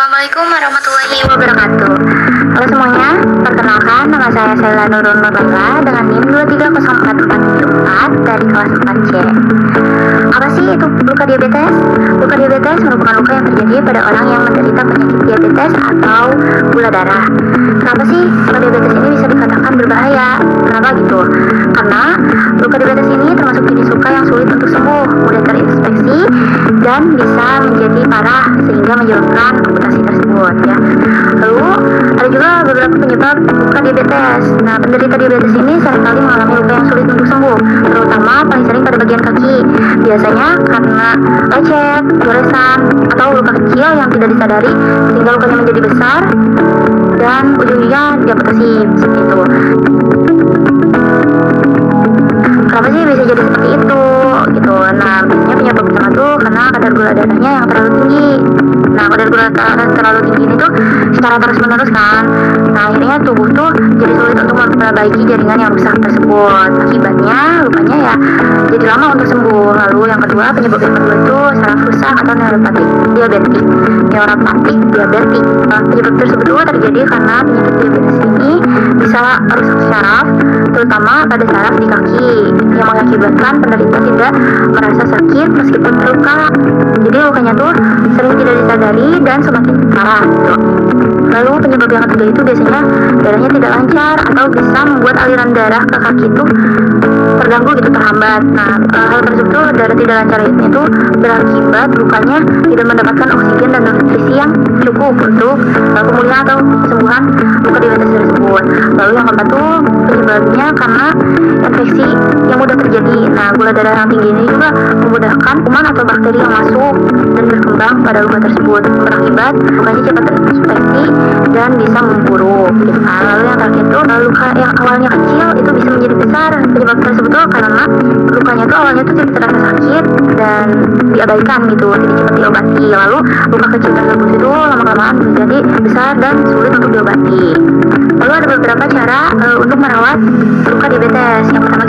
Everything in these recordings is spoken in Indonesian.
Assalamualaikum warahmatullahi wabarakatuh. Halo semuanya, perkenalkan nama saya Sheila Nurul Nurlaila dengan NIM 2304474 dari kelas 4C. Apa sih itu luka diabetes? Luka diabetes merupakan luka yang terjadi pada orang yang menderita penyakit diabetes atau gula darah. Kenapa sih luka diabetes ini bisa dikatakan berbahaya? Kenapa gitu? Karena luka diabetes ini termasuk jenis luka yang sulit untuk sembuh, mudah terinfeksi, dan bisa menjadi parah sehingga menyebabkan amputasi tersebut ya. Lalu ada juga beberapa penyebab luka diabetes. Nah, penderita diabetes ini seringkali mengalami luka yang sulit untuk sembuh, terutama paling sering pada bagian kaki. Biasanya karena lecet, goresan, atau luka kecil yang tidak disadari sehingga lukanya menjadi besar dan ujungnya diamputasi seperti itu. Kenapa sih bisa jadi seperti itu gitu? Nah, biasanya penyebab pertama tuh karena kadar gula darahnya yang terlalu tinggi. Nah, kadar gula darah terlalu tinggi ini tuh secara terus menerus kan. Nah, akhirnya tubuh tuh jadi sulit untuk memperbaiki jaringan yang rusak tersebut. Akibatnya lukanya ya jadi lama untuk sembuh. Lalu yang kedua, penyebab yang kedua itu saraf rusak atau neuropatik diabetik. Nah, penyebab tersebut tuh terjadi karena penyakit diabetes ini bisa rusak saraf, terutama pada saraf di kaki, yang mengakibatkan penderita tidak merasa sakit meskipun terluka. Jadi lukanya tuh sering tidak disadari dan semakin parah gitu. Lalu penyebab yang ketiga itu biasanya darahnya tidak lancar atau bisa membuat aliran darah ke kaki itu terganggu gitu, terhambat. Nah, hal tersebut darah tidak lancar itu berakibat lukanya tidak mendapatkan oksigen dan nutrisi yang cukup untuk pemulihan atau kesembuhan luka diabetes tersebut. Lalu yang keempat tuh penyebabnya karena infeksi yang mudah terjadi. Nah, gula darah yang tinggi ini juga memudahkan kuman atau bakteri yang masuk dan berkembang pada luka tersebut, berakibat lukanya cepat terinfeksi dan bisa memburuk gitu kan. Lalu yang terakhir itu luka yang awalnya kecil itu bisa menjadi besar. Penyebab tersebut tuh karena lukanya tuh awalnya tuh tidak terasa sakit dan diabaikan gitu, jadi cepat diobati. Lalu luka kecil tersebut itu lama-kelamaan menjadi besar dan sulit untuk diobati. Lalu ada beberapa cara untuk merawat luka diabetes. Yang pertama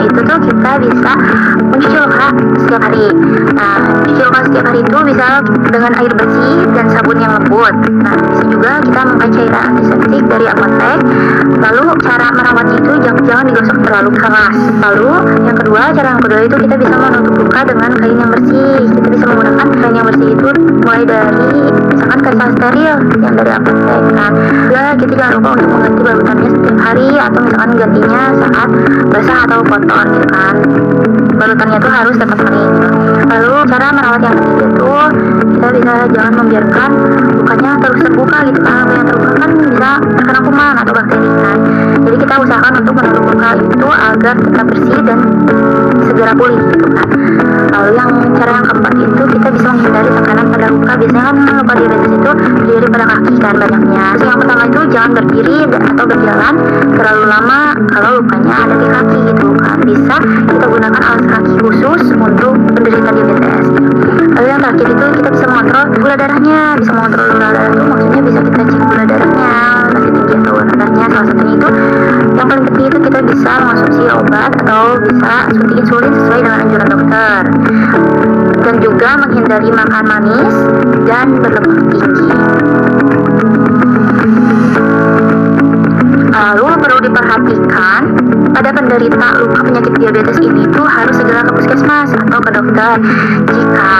itu tuh kita bisa mencuci luka setiap hari. Nah, cuci luka setiap hari itu bisa dengan air bersih dan sabun yang lembut. Nah, bisa juga kita memakai cairan antiseptik dari apotek. Lalu cara merawatnya itu jangan digosok terlalu keras. Lalu cara yang kedua itu kita bisa menutup luka dengan kain yang bersih. Kita bisa menggunakan kain yang bersih itu mulai dari misalkan kain steril yang dari apotek kan. Ya, kita jangan lupa untuk mengganti balutannya setiap hari atau misalkan gantinya saat basah atau kotor gitu kan. Balutannya tuh harus tetap kering gitu. Lalu cara merawat yang ketiga itu kita bisa jangan membiarkan lukanya terus terbuka gitu kan. Yang terbuka kan bisa terkena kuman atau bakteri kan. Jadi kita usahakan untuk menutup luka itu agar tetap bersih dan segera pulih gitu kan. Lalu cara yang keempat itu kita bisa menghindari tekanan pada luka. Biasanya kan luka diabetes itu terjadi pada kaki kan banyaknya. Terus yang pertama itu jangan berdiri atau berjalan terlalu lama kalau lukanya ada di kaki gitu kan. Bisa kita gunakan alas kaki khusus untuk penderita diabetes gitu. Lalu yang terakhir itu kita bisa mengontrol gula darahnya. Bisa mengontrol gula darah itu maksudnya bisa kita cek gula darahnya masih tinggi atau rendahnya. Salah satunya itu yang paling penting itu kita bisa mengonsumsi obat atau bisa suntik insulin sesuai dengan anjuran dokter, dan juga menghindari makan manis dan berlemak tinggi. Lalu perlu diperhatikan pada penderita luka penyakit diabetes ini tuh harus segera ke puskesmas atau ke dokter jika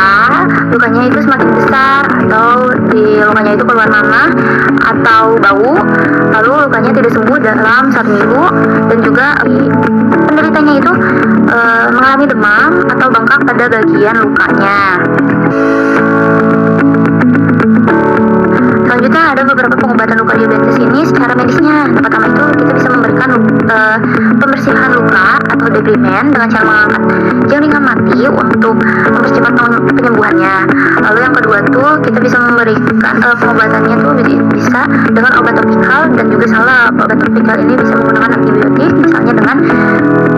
lukanya itu semakin besar atau di lukanya itu keluar nanah atau bau, lalu lukanya tidak sembuh dalam 1 minggu, dan juga penderitanya itu mengalami demam atau bengkak pada bagian lukanya. Selanjutnya ada beberapa pengobatan luka diabetes ini secara medisnya. Yang pertama itu kita bisa memberikan pembersihan luka atau debrimen dengan cara mengangkat jaringan mati untuk mempercepat penyembuhannya. Lalu yang kedua tuh kita bisa memberikan pengobatannya tuh bisa dengan obat topikal dan juga salep. Obat topikal ini bisa menggunakan antibiotik misalnya dengan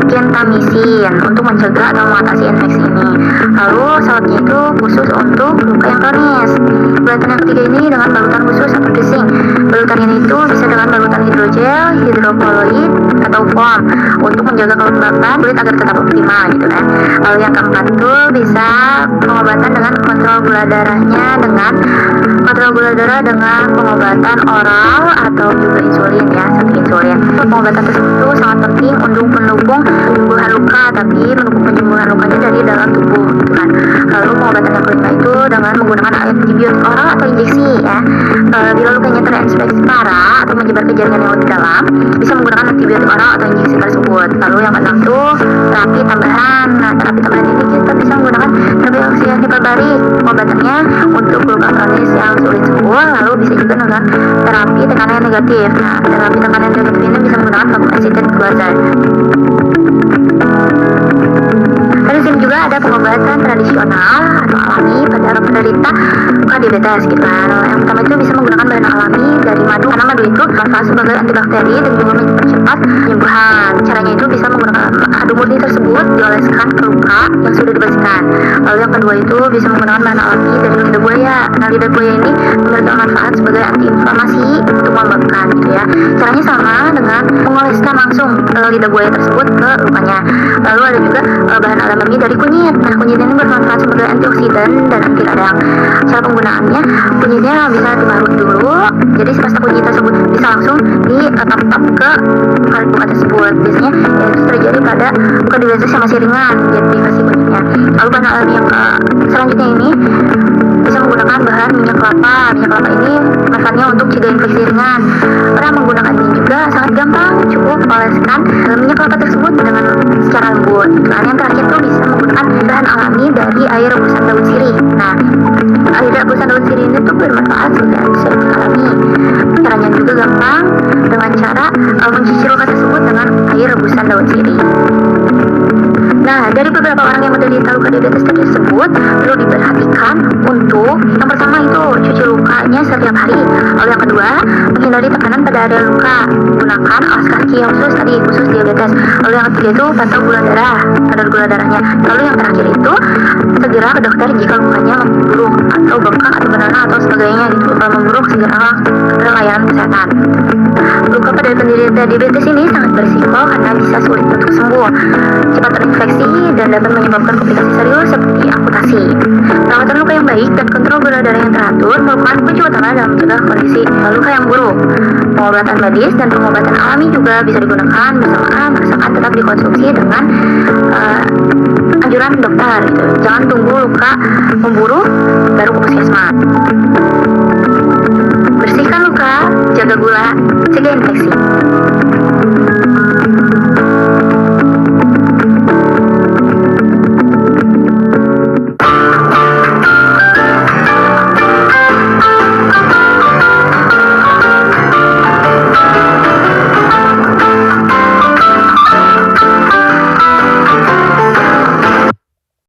gentamisin untuk mencegah atau mengatasi infeksi ini. Lalu salepnya itu khusus untuk luka yang kronis. Pengobatan yang ketiga ini dengan balutan khusus atau dressing. Balutan ini itu bisa dengan balutan hidrogel, hidrokoloid, atau atau foam untuk menjaga kelembapan kulit agar tetap optimal gitu kan. Lalu yang keempat tuh bisa pengobatan dengan kontrol gula darah dengan pengobatan oral atau juga insulin ya, suntik insulin. Pengobatan tersebut tuh sangat penting untuk mendukung penyembuhan luka, tapi mendukung penyembuhan lukanya dari dalam tubuh gitu kan. Lalu pengobatan yang kelima itu dengan menggunakan antibiotik oral atau injeksi ya. Bila lukanya terinfeksi parah atau menyebar ke jaringan yang lebih dalam, bisa menggunakan antibiotik oral atau injeksi tersebut. Lalu yang keenam tuh terapi tambahan. Nah, terapi tambahan ini kita bisa menggunakan terapi oksigen hiperbarik. Pengobatannya untuk luka kronis yang sulit sembuh. Lalu bisa juga dengan terapi tekanan yang negatif. Nah, terapi tekanan yang negatif ini bisa menggunakan vakum assisted closure. Di sini juga ada pengobatan tradisional atau alami pada penderita diabetes gitu kan. Yang pertama itu bisa menggunakan bahan alami dari madu, karena madu itu bermanfaat sebagai antibakteri dan juga mempercepat penyembuhan. Caranya itu bisa menggunakan madu murni tersebut dioleskan ke luka yang sudah dibersihkan. Lalu yang kedua itu bisa menggunakan bahan alami dari lidah buaya. Nah, lidah buaya ini memberikan manfaat sebagai antiinflamasi untuk melembabkan gitu ya. Caranya sama dengan mengoleskan langsung lidah buaya tersebut ke lukanya. Lalu ada juga bahan alami dari kunyit. Nah, kunyit ini bermanfaat sebagai antioksidan dan anti radang. Cara penggunaannya, kunyitnya bisa diparut dulu. Jadi semasa kunyit tersebut bisa langsung ditap-tap ke luka tersebut. Biasanya itu terjadi pada luka diabetes yang masih ringan, jadi dikasih kunyitnya. Lalu bahan alami yang selanjutnya ini bisa menggunakan bahan minyak kelapa. Minyak kelapa ini manfaatnya untuk cegah infeksi ringan. Cara menggunakannya juga sangat gampang, cukup oleskan minyak kelapa tersebut dengan secara lembut. Dan yang terakhir tuh bisa menggunakan bahan alami dari air rebusan daun sirih. Nah, air rebusan daun sirih ini tuh bermanfaat sebagai antiseptik alami. Caranya juga gampang dengan cara mencuci luka tersebut dengan air rebusan daun sirih. Nah, dari beberapa orang yang menderita luka diabetes tersebut perlu diperhatikan untuk yang pertama itu cuci lukanya setiap hari. Lalu yang kedua, menghindari tekanan pada area luka. Gunakan alas kaki yang khusus diabetes. Lalu yang ketiga itu pantau gula darah, kadar gula darahnya. Lalu yang terakhir itu segera ke dokter jika lukanya memburuk atau bengkak atau berdarah atau sebagainya gitu. Kalau memburuk segeralah ke layanan kesehatan. Luka pada penderita diabetes ini sangat berisiko karena bisa sulit untuk sembuh, cepat terinfeksi dan dapat menyebabkan komplikasi serius seperti amputasi. Perawatan luka yang baik dan kontrol gula darah yang teratur merupakan kunci utama dalam mencegah kondisi luka yang buruk. Pengobatan medis dan pengobatan alami juga bisa digunakan bersamaan asalkan tetap dikonsumsi dengan anjuran dokter gitu. Jangan tunggu luka memburuk baru ke puskesmas. Bersihkan luka, jaga gula, cegah infeksi.